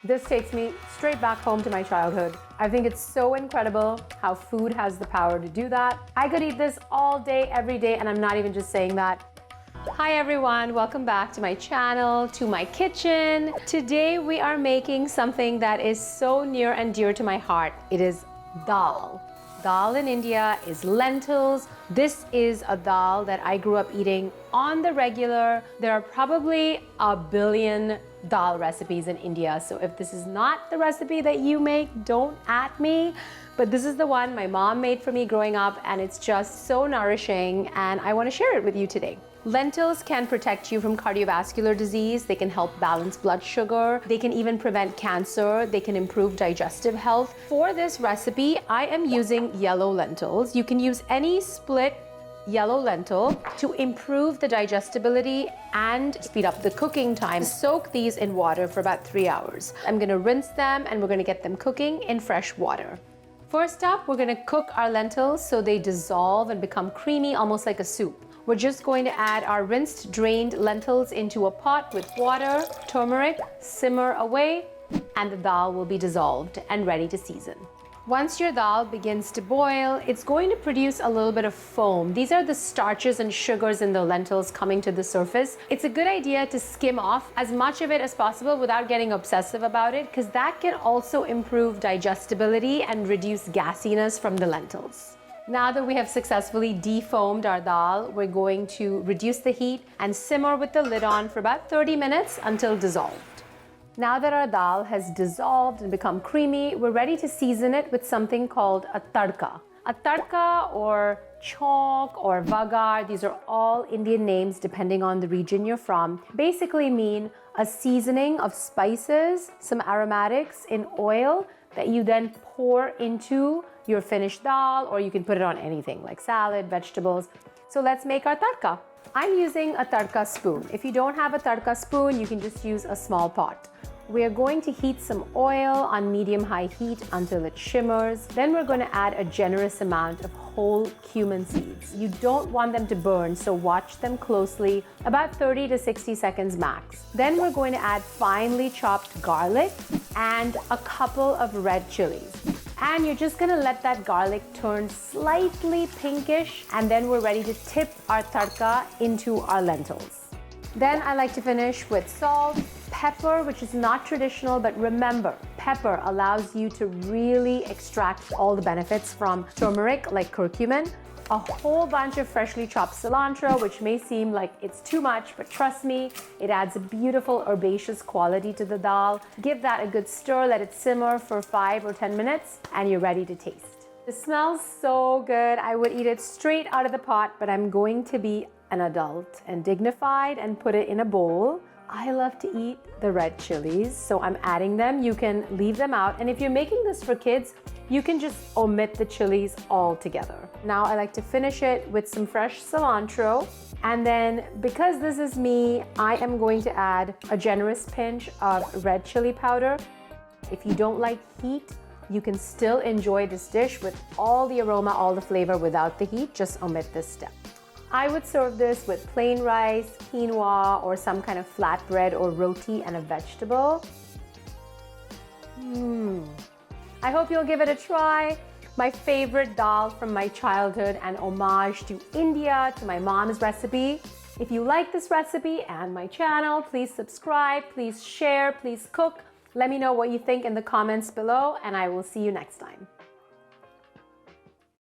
This takes me straight back home to my childhood. I think it's so incredible how food has the power to do that. I could eat this all day, every day, and I'm not even just saying that. Hi everyone, welcome back to my channel, to my kitchen. Today we are making something that is so near and dear to my heart. It is dal. Dal in India is lentils. This is a dal that I grew up eating on the regular. There are probably a billion dal recipes in India. So if this is not the recipe that you make, don't at me. But this is the one my mom made for me growing up, and it's just so nourishing, and I want to share it with you today. Lentils can protect you from cardiovascular disease. They can help balance blood sugar. They can even prevent cancer. They can improve digestive health. For this recipe, I am using yellow lentils. You can use any split yellow lentil to improve the digestibility and speed up the cooking time. Soak these in water for about 3 hours. I'm gonna rinse them and we're gonna get them cooking in fresh water. First up, we're gonna cook our lentils so they dissolve and become creamy, almost like a soup. We're just going to add our rinsed, drained lentils into a pot with water, turmeric, simmer away, and the dal will be dissolved and ready to season. Once your dal begins to boil, it's going to produce a little bit of foam. These are the starches and sugars in the lentils coming to the surface. It's a good idea to skim off as much of it as possible without getting obsessive about it, because that can also improve digestibility and reduce gassiness from the lentils. Now that we have successfully defoamed our dal, we're going to reduce the heat and simmer with the lid on for about 30 minutes until dissolved. Now that our dal has dissolved and become creamy, we're ready to season it with something called a tarka. A tarka or chauk or vagar, these are all Indian names depending on the region you're from, basically mean a seasoning of spices, some aromatics in oil that you then pour into your finished dal, or you can put it on anything like salad, vegetables. So let's make our tarka. I'm using a tarka spoon. If you don't have a tarka spoon, you can just use a small pot. We are going to heat some oil on medium-high heat until it shimmers. Then we're going to add a generous amount of whole cumin seeds. You don't want them to burn, so watch them closely, about 30 to 60 seconds max. Then we're going to add finely chopped garlic and a couple of red chilies. And you're just gonna let that garlic turn slightly pinkish, and then we're ready to tip our tarka into our lentils. Then I like to finish with salt, pepper, which is not traditional, but remember, pepper allows you to really extract all the benefits from turmeric, like curcumin. A whole bunch of freshly chopped cilantro, which may seem like it's too much, but trust me, it adds a beautiful herbaceous quality to the dal. Give that a good stir, let it simmer for 5 or 10 minutes, and you're ready to taste. It smells so good. I would eat it straight out of the pot, but I'm going to be an adult and dignified and put it in a bowl. I love to eat the red chilies, so I'm adding them. You can leave them out, and if you're making this for kids, you can just omit the chilies altogether. Now I like to finish it with some fresh cilantro, and then because this is me, I am going to add a generous pinch of red chili powder. If you don't like heat, you can still enjoy this dish with all the aroma, all the flavor without the heat. Just omit this step. I would serve this with plain rice, quinoa, or some kind of flatbread or roti and a vegetable. I hope you'll give it a try. My favorite dal from my childhood, and homage to India, to my mom's recipe. If you like this recipe and my channel, please subscribe, please share, please cook. Let me know what you think in the comments below, and I will see you next time.